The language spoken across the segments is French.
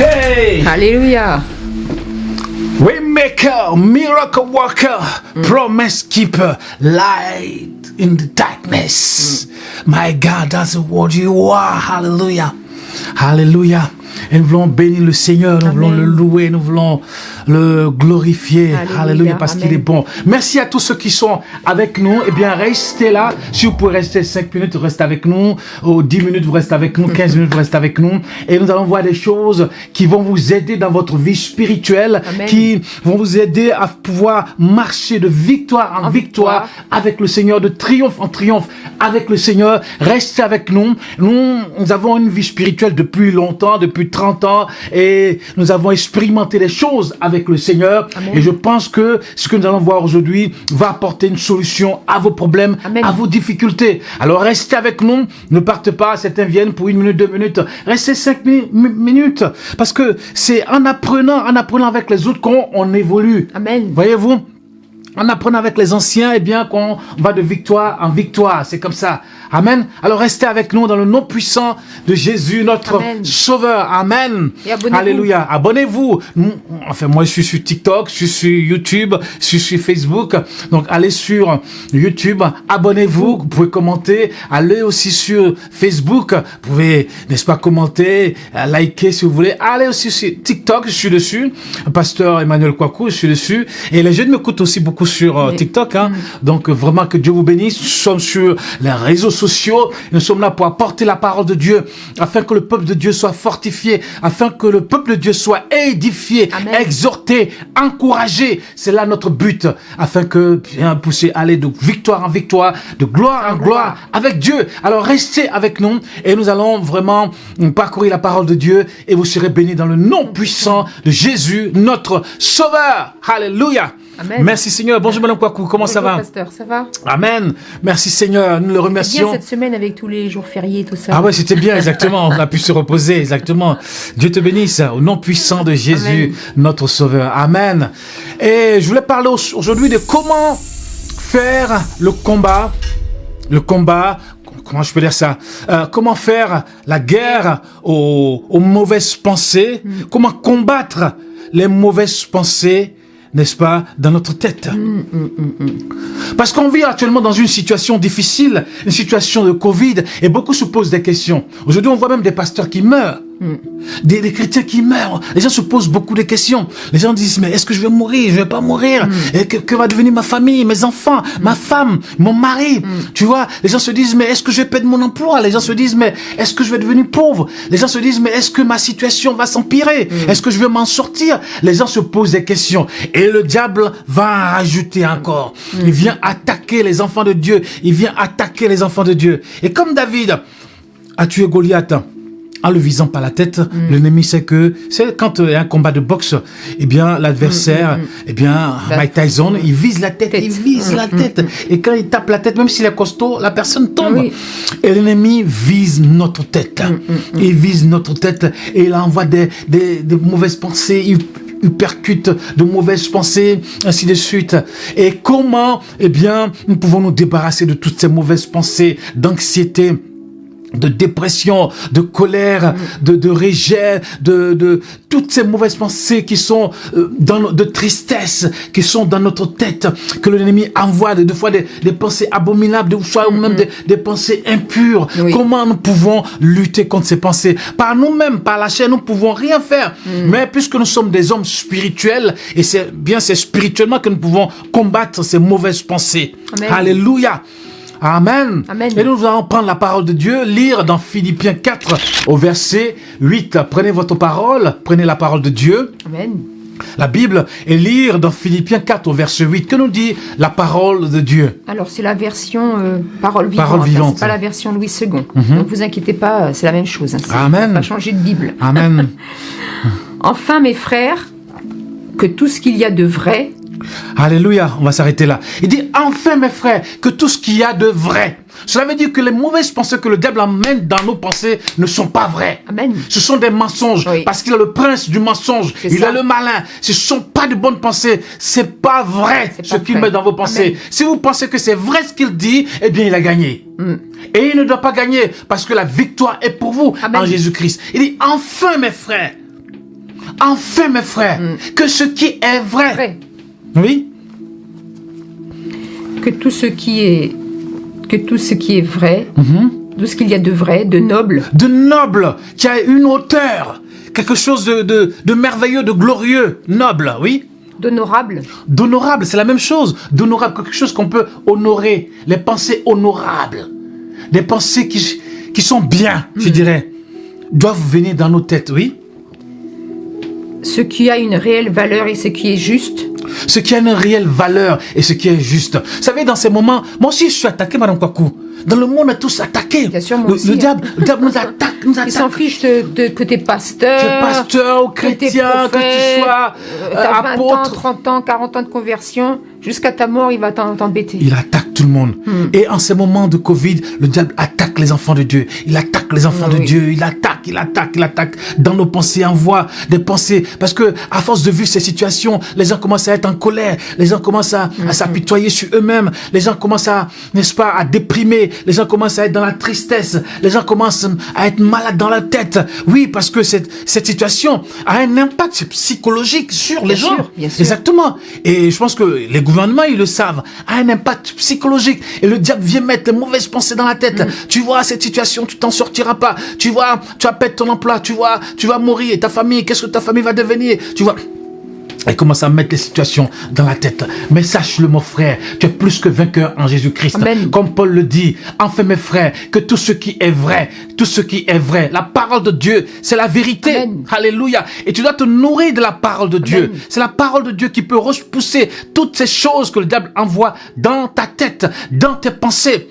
Hey! Alléluia. Waymaker, miracle worker, promise keeper, light in the darkness. My God, that's the word you are. Hallelujah. Hallelujah. Et nous voulons bénir le Seigneur, nous voulons le louer, nous voulons le glorifier. Alléluia, parce qu'il est bon. Merci à tous ceux qui sont avec nous. Eh bien, restez là. Si vous pouvez rester 5 minutes, restez avec nous. Ou 10 minutes, vous restez avec nous. 15 minutes, vous restez avec nous. Et nous allons voir des choses qui vont vous aider dans votre vie spirituelle, qui vont vous aider à pouvoir marcher de victoire en victoire avec le Seigneur, de triomphe en triomphe avec le Seigneur. Restez avec nous. Nous avons une vie spirituelle depuis longtemps, depuis 30 ans, et nous avons expérimenté les choses avec le Seigneur. Amen. Et je pense que ce que nous allons voir aujourd'hui va apporter une solution à vos problèmes, à vos difficultés. Alors restez avec nous, ne partez pas, certains viennent pour 1 minute, 2 minutes, restez 5 minutes, parce que c'est en apprenant avec les autres qu'on évolue. Amen. Voyez-vous? En apprenant avec les anciens, eh bien, qu'on va de victoire en victoire. C'est comme ça. Amen. Alors, restez avec nous dans le nom puissant de Jésus, notre Sauveur. Amen. Alléluia. Abonnez-vous. Enfin, moi, je suis sur TikTok, je suis sur YouTube, je suis sur Facebook. Donc, allez sur YouTube, abonnez-vous. Vous pouvez commenter. Allez aussi sur Facebook. Vous pouvez, n'est-ce pas, commenter, liker si vous voulez. Allez aussi sur TikTok, je suis dessus. Pasteur Emmanuel Kwaku, je suis dessus. Et les jeunes m'écoutent aussi beaucoup sur TikTok, hein. Donc vraiment que Dieu vous bénisse. Nous sommes sur les réseaux sociaux, nous sommes là pour apporter la parole de Dieu, afin que le peuple de Dieu soit fortifié, afin que le peuple de Dieu soit édifié, exhorté, encouragé. C'est là notre but, afin que bien pousser aller de victoire en victoire, de gloire en gloire avec Dieu. Alors restez avec nous et nous allons vraiment parcourir la parole de Dieu et vous serez bénis dans le nom puissant de Jésus, notre Sauveur. Alléluia. Amen. Merci Seigneur. Bonjour Madame Kwaku, comment ça va? Pasteur, ça va? Amen. Merci Seigneur, nous le remercions. Bien cette semaine avec tous les jours fériés et tout ça. Ah ouais, c'était bien, exactement. On a pu se reposer, exactement. Dieu te bénisse au nom puissant de Jésus, notre Sauveur. Amen. Et je voulais parler aujourd'hui de comment faire le combat, comment je peux dire ça, comment faire la guerre aux mauvaises pensées, comment combattre les mauvaises pensées, n'est-ce pas, dans notre tête. Parce qu'on vit actuellement dans une situation difficile, une situation de Covid, et beaucoup se posent des questions. Aujourd'hui, on voit même des pasteurs qui meurent. Des chrétiens qui meurent. Les gens se posent beaucoup de questions. Les gens disent, mais est-ce que je vais mourir? Je vais pas mourir. Et que va devenir ma famille, mes enfants, ma femme, mon mari? Tu vois, les gens se disent, mais est-ce que je vais perdre mon emploi? Les gens se disent, mais est-ce que je vais devenir pauvre? Les gens se disent, mais est-ce que ma situation va s'empirer? Est-ce que je vais m'en sortir? Les gens se posent des questions. Et le diable va rajouter encore. Il vient attaquer les enfants de Dieu. Il vient attaquer les enfants de Dieu. Et comme David a tué Goliath, en le visant par la tête, l'ennemi sait que c'est quand il y a un combat de boxe, eh bien l'adversaire, eh bien Mike Tyson, il vise la tête, il vise la tête, et quand il tape la tête, même s'il est costaud, la personne tombe. Et l'ennemi vise notre tête, il vise notre tête et il envoie des mauvaises pensées. Il percute de mauvaises pensées, ainsi de suite. Et comment, eh bien, nous pouvons nous débarrasser de toutes ces mauvaises pensées, d'anxiété, de dépression, de colère, de rejet, de toutes ces mauvaises pensées qui sont de tristesse, qui sont dans notre tête, que l'ennemi envoie des fois des pensées abominables, ou même des pensées impures. Comment nous pouvons lutter contre ces pensées? Par nous-mêmes, par la chair, nous ne pouvons rien faire. Mais puisque nous sommes des hommes spirituels, et c'est spirituellement que nous pouvons combattre ces mauvaises pensées. Amen. Alléluia. Amen. Amen. Et nous allons prendre la parole de Dieu, lire dans Philippiens 4 au verset 8. Prenez votre parole, prenez la parole de Dieu. Amen. La Bible, et lire dans Philippiens 4 au verset 8. Que nous dit la parole de Dieu? Alors c'est la version parole vivante. Parole vivante. C'est pas la version Louis II. Donc vous inquiétez pas, c'est la même chose. Amen. On va changer de Bible. Amen. Enfin mes frères, que tout ce qu'il y a de vrai. Alléluia, on va s'arrêter là. Il dit, enfin mes frères, que tout ce qu'il y a de vrai. Cela veut dire que les mauvaises pensées que le diable amène dans nos pensées ne sont pas vraies. Amen. Ce sont des mensonges, parce qu'il est le prince du mensonge. Il est le malin. Ce ne sont pas de bonnes pensées. C'est pas vrai ce qu'il met dans vos pensées. Amen. Si vous pensez que c'est vrai ce qu'il dit, eh bien il a gagné. Et il ne doit pas gagner parce que la victoire est pour vous. Amen. En Jésus-Christ. Il dit, enfin mes frères. enfin mes frères, que ce qui est vrai. Vrai. Oui. Que tout ce qui est vrai, tout ce qu'il y a de vrai, de noble, De noble, qui a une hauteur, quelque chose de merveilleux, de glorieux, noble, oui. d'honorable, D'honorable, c'est la même chose. D'honorable, quelque chose qu'on peut honorer. Les pensées honorables. Des pensées qui sont bien, je dirais, doivent venir dans nos têtes, oui. ce qui a une réelle valeur et ce qui est juste, Ce qui a une réelle valeur et ce qui est juste. Vous savez, dans ces moments, moi aussi je suis attaqué, Madame Kwaku. Dans le monde, on est tous attaqués. Bien sûr, moi aussi, Le hein. diable nous attaque, nous attaque. ils s'en fichent que t'es pasteur, Que pasteur ou que t'es chrétien, que tu sois t'as 20 ans, apôtre. 30 ans, 40 ans de conversion, jusqu'à ta mort, il va t'embêter. Il attaque tout le monde. Et en ces moments de Covid, le diable attaque les enfants de Dieu. Il attaque les enfants de Oui. Dieu. Il attaque. Dans nos pensées, envoie des pensées. Parce que, à force de vivre ces situations, les gens commencent à être en colère. Les gens commencent à s'apitoyer sur eux-mêmes. Les gens commencent à, n'est-ce pas, à déprimer. Les gens commencent à être dans la tristesse. Les gens commencent à être malades dans la tête. Oui, parce que cette situation a un impact psychologique sur les Bien gens. sûr, bien sûr. Exactement. Et je pense que les gouvernements, ils le savent, a un impact psychologique. Et le diable vient mettre les mauvaises pensées dans la tête. Tu vois, cette situation, tu t'en sortiras pas. Tu vois, tu vas perdre ton emploi. Tu vas mourir. Et ta famille, qu'est-ce que ta famille va devenir? Tu vois. Elle commence à mettre les situations dans la tête. Mais sache-le, mon frère, tu es plus que vainqueur en Jésus-Christ. Amen. Comme Paul le dit, enfin mes frères, que tout ce qui est vrai, la parole de Dieu, c'est la vérité. Amen. Alléluia. Et tu dois te nourrir de la parole de Dieu. Amen. C'est la parole de Dieu qui peut repousser toutes ces choses que le diable envoie dans ta tête, dans tes pensées.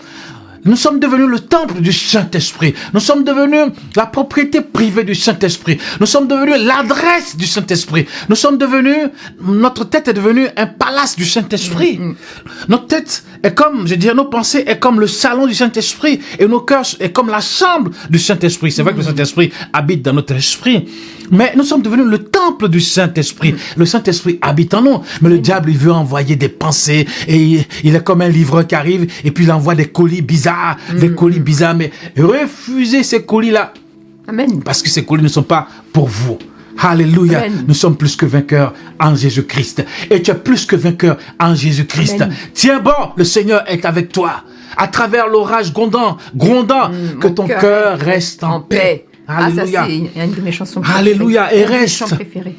Nous sommes devenus le temple du Saint-Esprit. Nous sommes devenus la propriété privée du Saint-Esprit. Nous sommes devenus l'adresse du Saint-Esprit. Notre tête est devenue un palace du Saint-Esprit. Notre tête est comme, nos pensées est comme le salon du Saint-Esprit et nos cœurs est comme la chambre du Saint-Esprit. C'est vrai que le Saint-Esprit habite dans notre esprit, mais nous sommes devenus le temple du Saint-Esprit. Le Saint-Esprit habite en nous, mais le diable, il veut envoyer des pensées et il est comme un livreur qui arrive et puis il envoie des colis bizarres, mais refusez ces colis-là Amen. parce que ces colis ne sont pas pour vous. Alléluia. Amen. Nous sommes plus que vainqueurs en Jésus-Christ. Et tu es plus que vainqueur en Jésus-Christ. Amen. Tiens bon, le Seigneur est avec toi. À travers l'orage grondant, que Mon ton cœur reste en paix. Alléluia. Ah, ça, c'est une de mes chansons Alléluia. préférées. Et Une de mes reste. chants préférés.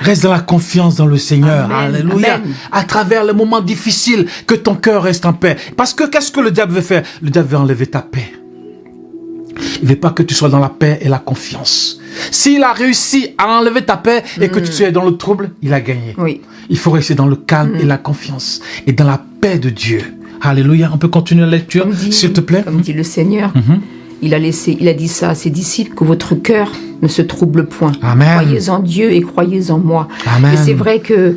Reste dans la confiance dans le Seigneur. Amen. Alléluia. Amen. À travers les moments difficiles, que ton cœur reste en paix. Parce que qu'est-ce que le diable veut faire? Le diable veut enlever ta paix. Il veut pas que tu sois dans la paix et la confiance. S'il a réussi à enlever ta paix et que tu sois dans le trouble, il a gagné. Oui. Il faut rester dans le calme et la confiance et dans la paix de Dieu. Alléluia. On peut continuer la lecture, s'il te plaît. Comme dit le Seigneur, il a dit ça à ses disciples, que votre cœur ne se trouble point. Amen. Croyez en Dieu et croyez en moi. Amen. Et c'est vrai que,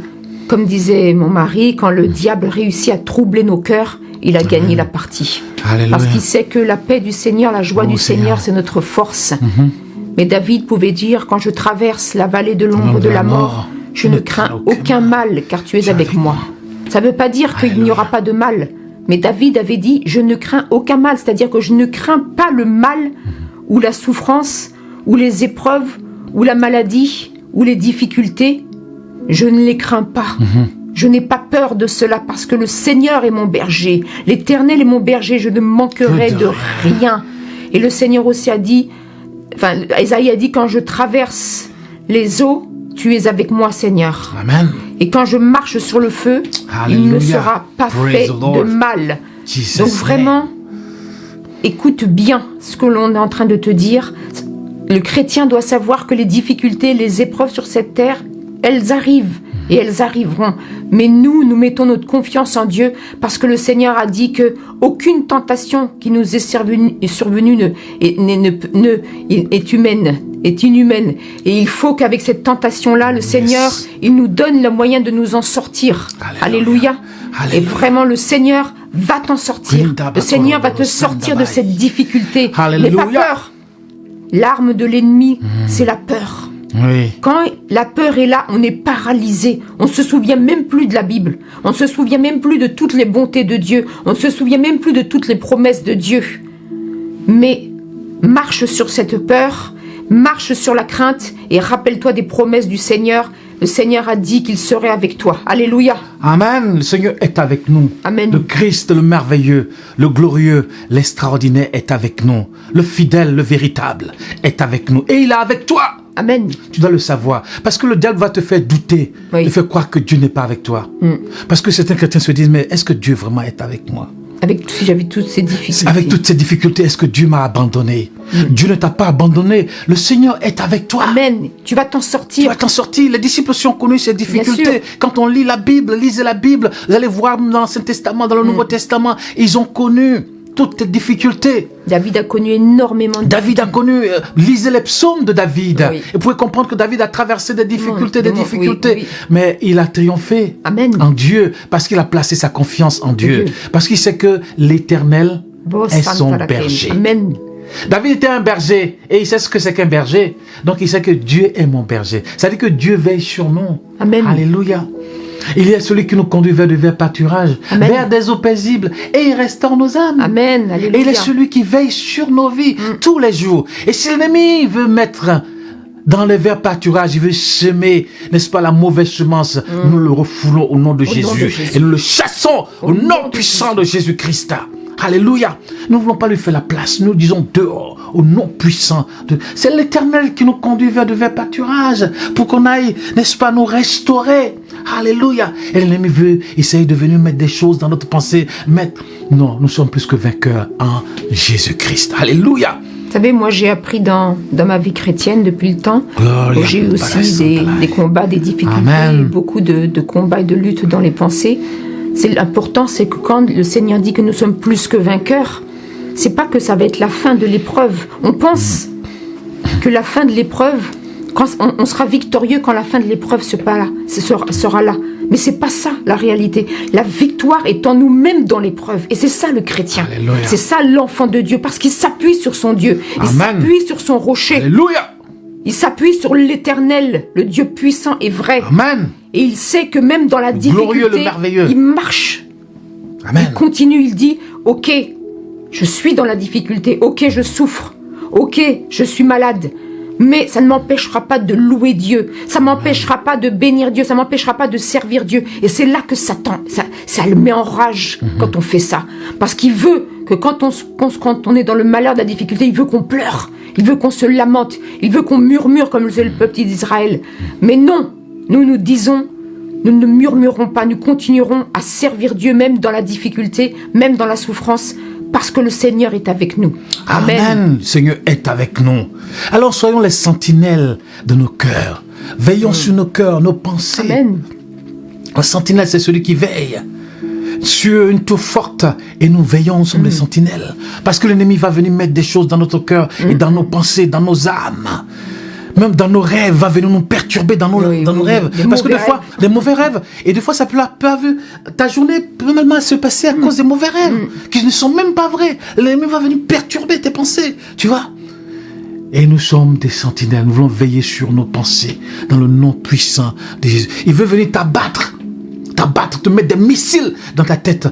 comme disait mon mari, quand le diable réussit à troubler nos cœurs, il a gagné la partie. Alléluia. Parce qu'il sait que la paix du Seigneur, la joie Oh, du Seigneur, Seigneur. c'est notre force. Mais David pouvait dire, quand je traverse la vallée de l'ombre L'ombre de la mort, je ne crains aucun mal, car tu es avec moi. Ça ne veut pas dire qu'il n'y aura pas de mal. Mais David avait dit, je ne crains aucun mal. C'est-à-dire que je ne crains pas le mal, ou la souffrance, ou les épreuves, ou la maladie, ou les difficultés. Je ne les crains pas. Je n'ai pas peur de cela parce que le Seigneur est mon berger. L'Éternel est mon berger. Je ne manquerai de rien. Et le Seigneur aussi a dit, Esaïe a dit, quand je traverse les eaux, tu es avec moi, Seigneur. Amen. Et quand je marche sur le feu, il ne Alléluia. sera pas Praise fait the Lord. de mal. Jesus Donc name. vraiment, écoute bien ce que l'on est en train de te dire. Le chrétien doit savoir que les difficultés, les épreuves sur cette terre, elles arrivent et elles arriveront. Mais nous mettons notre confiance en Dieu parce que le Seigneur a dit que aucune tentation qui nous est survenue est humaine, est inhumaine. Et il faut qu'avec cette tentation-là, le Seigneur, il nous donne le moyen de nous en sortir. Alléluia. Alléluia. Et vraiment, le Seigneur va t'en sortir. Le Seigneur va te sortir de cette difficulté. N'aie pas Alléluia. peur. L'arme de l'ennemi, c'est la peur. Oui. Quand la peur est là, on est paralysé. On ne se souvient même plus de la Bible. On ne se souvient même plus de toutes les bontés de Dieu. On ne se souvient même plus de toutes les promesses de Dieu. Mais marche sur cette peur, Marche sur la crainte et rappelle-toi des promesses du Seigneur. Le Seigneur a dit qu'il serait avec toi. Alléluia. Amen. Le Seigneur est avec nous. Amen. Le Christ, le merveilleux, le glorieux, l'extraordinaire est avec nous. Le fidèle, le véritable est avec nous. Et il est avec toi. Amen. Tu dois le savoir. Parce que le diable va te faire douter, Oui. te faire croire que Dieu n'est pas avec toi. Parce que certains chrétiens se disent, mais est-ce que Dieu vraiment est avec moi? Si j'avais toutes ces difficultés. Avec toutes ces difficultés, est-ce que Dieu m'a abandonné? Dieu ne t'a pas abandonné. Le Seigneur est avec toi. Amen. Tu vas t'en sortir. Tu vas t'en sortir. Les disciples ont connu ces difficultés. sûr. Quand on lit la Bible, lisez la Bible, vous allez voir dans l'Ancien Testament, dans le Nouveau Testament, ils ont connu toutes les difficultés. David a connu énormément de... David a connu, lisez les psaumes de David. Oui. Et vous pouvez comprendre que David a traversé des difficultés, Oui, oui. Mais il a triomphé Amen. en Dieu, parce qu'il a placé sa confiance en Dieu. Parce qu'il sait que l'Éternel est son berger. Amen. David était un berger et il sait ce que c'est qu'un berger. Donc il sait que Dieu est mon berger. Ça veut dire que Dieu veille sur nous. Amen. Alléluia. Il est celui qui nous conduit vers de verts pâturages, Amen. vers des eaux paisibles, et il restaure nos âmes. Amen. Alléluia. Et il est celui qui veille sur nos vies tous les jours. Et si l'ennemi veut mettre dans les verts pâturages, il veut semer, n'est-ce pas, la mauvaise semence, nous le refoulons au nom de Jésus. Et nous le chassons au nom puissant de Jésus-Christ. Alléluia. Nous ne voulons pas lui faire la place. Nous disons dehors, au nom puissant. C'est l'Éternel qui nous conduit vers de verts pâturages pour qu'on aille, n'est-ce pas, nous restaurer. Alléluia. Et l'ennemi veut essayer de venir mettre des choses dans notre pensée. Non, nous sommes plus que vainqueurs en Jésus-Christ. Alléluia. Vous savez, moi j'ai appris dans ma vie chrétienne depuis le temps. Gloria, J'ai eu aussi des combats, des difficultés, Amen. beaucoup de combats et de luttes dans les pensées. L'important, c'est que quand le Seigneur dit que nous sommes plus que vainqueurs, c'est pas que ça va être la fin de l'épreuve. On pense que la fin de l'épreuve, on sera victorieux quand la fin de l'épreuve sera là. Mais c'est pas ça la réalité. La victoire est en nous-mêmes dans l'épreuve. Et c'est ça le chrétien. Alléluia. C'est ça l'enfant de Dieu. Parce qu'il s'appuie sur son Dieu. Il Amen. s'appuie sur son rocher. Alléluia. Il s'appuie sur l'Éternel, le Dieu puissant et vrai. Amen. Et il sait que même dans la glorieux, le difficulté, merveilleux. il marche. Amen. Il continue, il dit, ok, je suis dans la difficulté, ok, je souffre, ok, je suis malade, mais ça ne m'empêchera pas de louer Dieu, ça ne m'empêchera pas de bénir Dieu, ça ne m'empêchera pas de servir Dieu. Et c'est là que Satan, ça le met en rage quand on fait ça. Parce qu'il veut que quand on est dans le malheur, de la difficulté, il veut qu'on pleure, il veut qu'on se lamente, il veut qu'on murmure comme le peuple d'Israël. Mais non, nous disons, nous ne murmurons pas, nous continuerons à servir Dieu même dans la difficulté, même dans la souffrance, parce que le Seigneur est avec nous. Amen. Amen. Le Seigneur est avec nous. Alors soyons les sentinelles de nos cœurs. Veillons sur nos cœurs, nos pensées. Amen. Un sentinelle, c'est celui qui veille sur une tour forte et nous veillons, nous sommes les sentinelles. Parce que l'ennemi va venir mettre des choses dans notre cœur et dans nos pensées, dans nos âmes. Même dans nos rêves, va venir nous perturber dans nos rêves. Parce que des fois, des mauvais rêves. Et des fois, ça peut ta journée peut même se passer à cause des mauvais rêves, qui ne sont même pas vrais. L'ennemi va venir perturber tes pensées, tu vois. Et nous sommes des sentinelles, nous voulons veiller sur nos pensées, dans le nom puissant de Jésus. Il veut venir t'abattre, te mettre des missiles dans ta tête,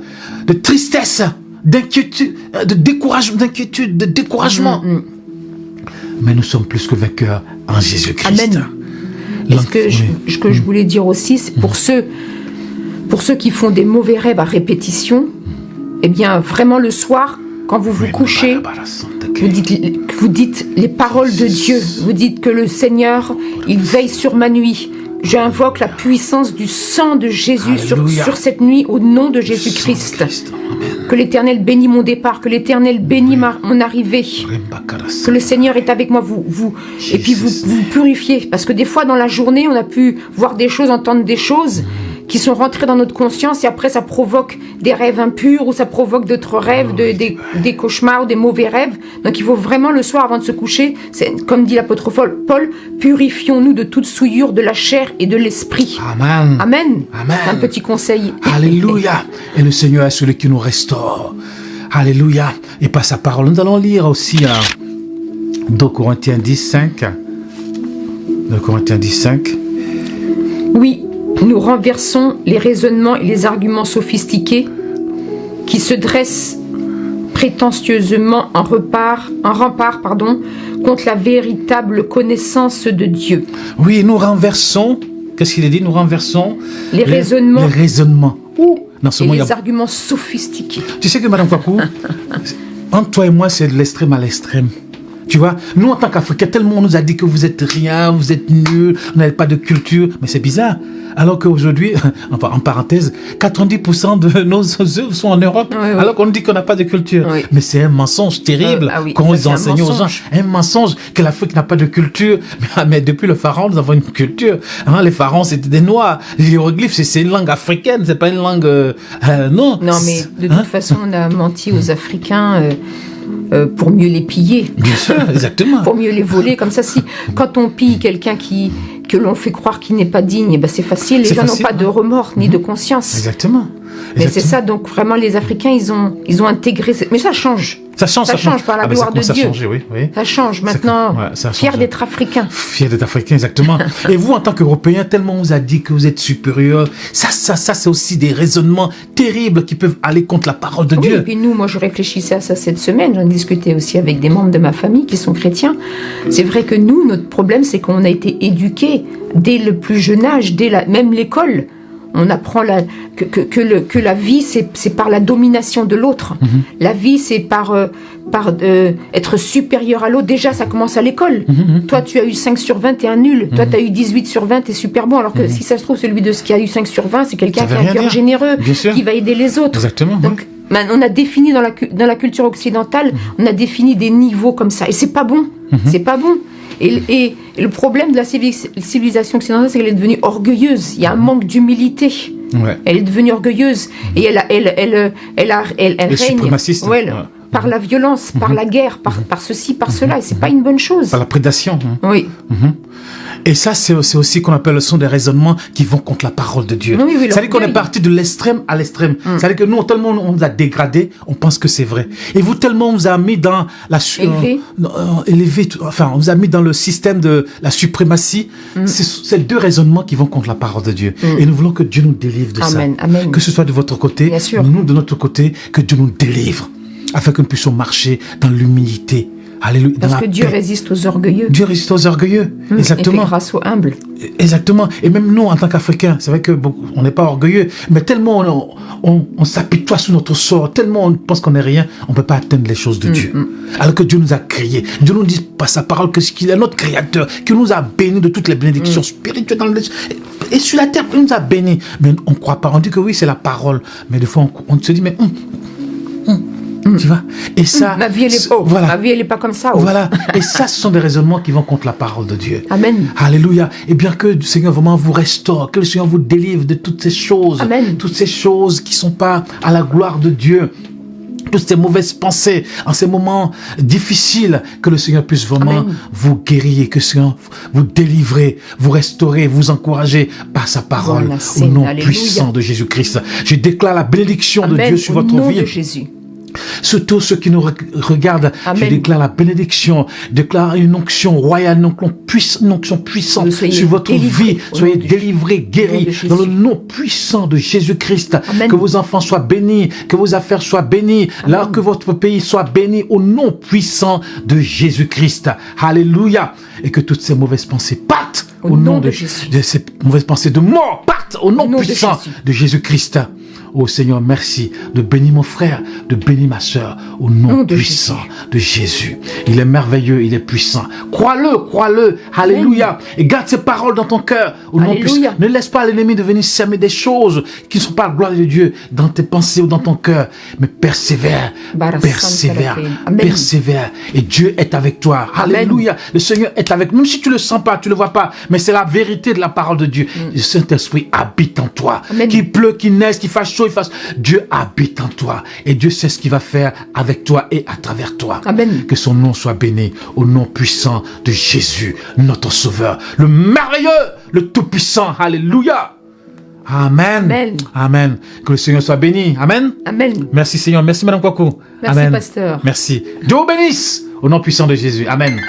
de tristesse, d'inquiétude, de découragement. Mais nous sommes plus que vainqueurs en Jésus-Christ. Amen. Et ce que je voulais dire aussi, c'est pour ceux qui font des mauvais rêves à répétition, eh bien, vraiment le soir, quand vous vous couchez, vous dites les paroles de Dieu. Vous dites que le Seigneur, il veille sur ma nuit. J'invoque la puissance du sang de Jésus sur cette nuit au nom de Jésus-Christ. Que l'Éternel bénisse mon départ, que l'Éternel bénisse mon arrivée. Que le Seigneur est avec moi, et puis vous purifiez. Parce que des fois dans la journée, on a pu voir des choses, entendre des choses qui sont rentrées dans notre conscience et après ça provoque des rêves impurs ou ça provoque d'autres rêves, des cauchemars ou des mauvais rêves. Donc il faut vraiment le soir avant de se coucher, comme dit l'apôtre Paul, purifions-nous de toute souillure de la chair et de l'esprit. Amen. Amen. Amen. Un petit conseil. Alléluia. Et le Seigneur est celui qui nous restaure. Alléluia. Et par sa parole, nous allons lire aussi 2 Corinthiens 10, 5. 2 Corinthiens 10, 5. Oui, nous renversons les raisonnements et les arguments sophistiqués qui se dressent prétentieusement un rempart, contre la véritable connaissance de Dieu. Oui, nous renversons, qu'est-ce qu'il a dit? Nous renversons les raisonnements. Dans ce et moment, les arguments sophistiqués. Tu sais que Madame Kwaku, entre toi et moi, c'est de l'extrême à l'extrême. Tu vois, nous en tant qu'Africains, tellement on nous a dit que vous êtes rien, vous êtes nuls, vous n'avez pas de culture. Mais c'est bizarre. Alors qu'aujourd'hui, en parenthèse, 90% de nos œuvres sont en Europe, oui. alors qu'on dit qu'on n'a pas de culture. Oui. Mais c'est un mensonge terrible qu'on enseigne aux gens. Un mensonge que l'Afrique n'a pas de culture. Mais depuis le pharaon, nous avons une culture. Hein, les pharaons, c'était des Noirs. Les hiéroglyphes, c'est une langue africaine, c'est pas une langue... non. Non, mais de toute façon, on a menti aux Africains... pour mieux les piller. Bien sûr, exactement. Pour mieux les voler. Comme ça, quand on pille quelqu'un que l'on fait croire qu'il n'est pas digne, c'est facile. Les gens n'ont pas de remords ni de conscience. Exactement. Mais c'est ça, donc vraiment, les Africains, ils ont intégré... Mais ça change. Ça change par la gloire de Dieu. Oui. Ça change maintenant. Fier d'être africain. Fier d'être africain, exactement. Et vous, en tant qu'Européens, tellement on vous a dit que vous êtes supérieurs, ça, c'est aussi des raisonnements terribles qui peuvent aller contre la parole de Dieu. Et puis nous, moi, je réfléchissais à ça cette semaine. J'en discutais aussi avec des membres de ma famille qui sont chrétiens. C'est vrai que nous, notre problème, c'est qu'on a été éduqués dès le plus jeune âge, même l'école. On apprend que la vie, c'est par la domination de l'autre. La vie, c'est par être supérieur à l'autre. Déjà, ça commence à l'école. Toi, tu as eu 5 sur 20, t'es un nul. Toi, tu as eu 18 sur 20, t'es super bon. Alors que si ça se trouve, celui qui a eu 5 sur 20, c'est quelqu'un qui a un cœur généreux, qui va aider les autres. Exactement. Donc, on a défini dans la culture occidentale, on a défini des niveaux comme ça. Et c'est pas bon. C'est pas bon. Et le problème de la civilisation occidentale, c'est qu'elle est devenue orgueilleuse. Il y a un manque d'humilité. Ouais. Elle est devenue orgueilleuse et elle règne par la violence, par la guerre, par ceci, par cela. Et c'est pas une bonne chose. Par la prédation. Oui. Et ça, c'est aussi qu'on appelle, ce sont des raisonnements qui vont contre la parole de Dieu. Oui, c'est-à-dire qu'on est parti de l'extrême à l'extrême. C'est-à-dire que nous, tellement on nous a dégradés, on pense que c'est vrai. Et vous, tellement on vous a mis dans la... on vous a mis dans le système de la suprématie. C'est deux raisonnements qui vont contre la parole de Dieu. Et nous voulons que Dieu nous délivre de ça. Amen. Que ce soit de votre côté, nous de notre côté, que Dieu nous délivre. Afin que nous puissions marcher dans l'humilité. Alléluia. Parce que Dieu résiste aux orgueilleux. Dieu résiste aux orgueilleux. Exactement. Et fait grâce aux humbles. Exactement. Et même nous, en tant qu'Africains, c'est vrai que on n'est pas orgueilleux, mais tellement on s'apitoie sur notre sort, tellement on pense qu'on n'est rien, on ne peut pas atteindre les choses de Dieu. Alors que Dieu nous a créés. Dieu nous dit par sa parole qu'il est notre créateur, qu'il nous a bénis de toutes les bénédictions spirituelles et sur la terre, il nous a bénis. Mais on ne croit pas. On dit que oui, c'est la parole. Mais des fois, on se dit, mais tu vois, et ça, ma vie elle est ma vie elle est pas comme ça. Voilà, et ça, ce sont des raisonnements qui vont contre la parole de Dieu. Amen. Alléluia. Et bien que le Seigneur vraiment vous restaure, que le Seigneur vous délivre de toutes ces choses, toutes ces choses qui sont pas à la gloire de Dieu. Toutes ces mauvaises pensées, en ces moments difficiles, que le Seigneur puisse vraiment vous guérir, que le Seigneur vous délivrer, vous restaurer, vous encourager par sa parole, au nom puissant de Jésus-Christ. Je déclare la bénédiction de Dieu sur votre vie. Au nom de Jésus. Surtout ceux qui nous regardent, je déclare la bénédiction, déclare une onction royale, une onction puissante sur votre vie. Soyez délivrés, guéris, dans le nom puissant de Jésus-Christ. Que vos enfants soient bénis, que vos affaires soient bénies, là que votre pays soit béni au nom puissant de Jésus-Christ. Alléluia. Et que toutes ces mauvaises pensées partent au nom de Jésus. Ces mauvaises pensées de mort partent au nom puissant de Jésus-Christ. Oh Seigneur, merci de bénir mon frère, de bénir ma sœur, au nom puissant de Jésus. Il est merveilleux, il est puissant. Crois-le. Alléluia. Et garde ces paroles dans ton cœur, au nom puissant. Ne laisse pas l'ennemi de venir semer des choses qui ne sont pas la gloire de Dieu dans tes pensées ou dans ton cœur. Mais persévère. Et Dieu est avec toi. Alléluia. Le Seigneur est avec nous. Même si tu le sens pas, tu le vois pas, mais c'est la vérité de la parole de Dieu. Le Saint-Esprit habite en toi. Qu'il pleut, qu'il neige, qu'il fasse chaud, Dieu habite en toi et Dieu sait ce qu'il va faire avec toi et à travers toi. Amen. Que son nom soit béni au nom puissant de Jésus, notre Sauveur, le merveilleux, le Tout-Puissant. Alléluia. Amen. Que le Seigneur soit béni. Amen. Merci Seigneur. Merci Madame Kwaku. Merci Pasteur. Merci. Dieu vous bénisse au nom puissant de Jésus. Amen.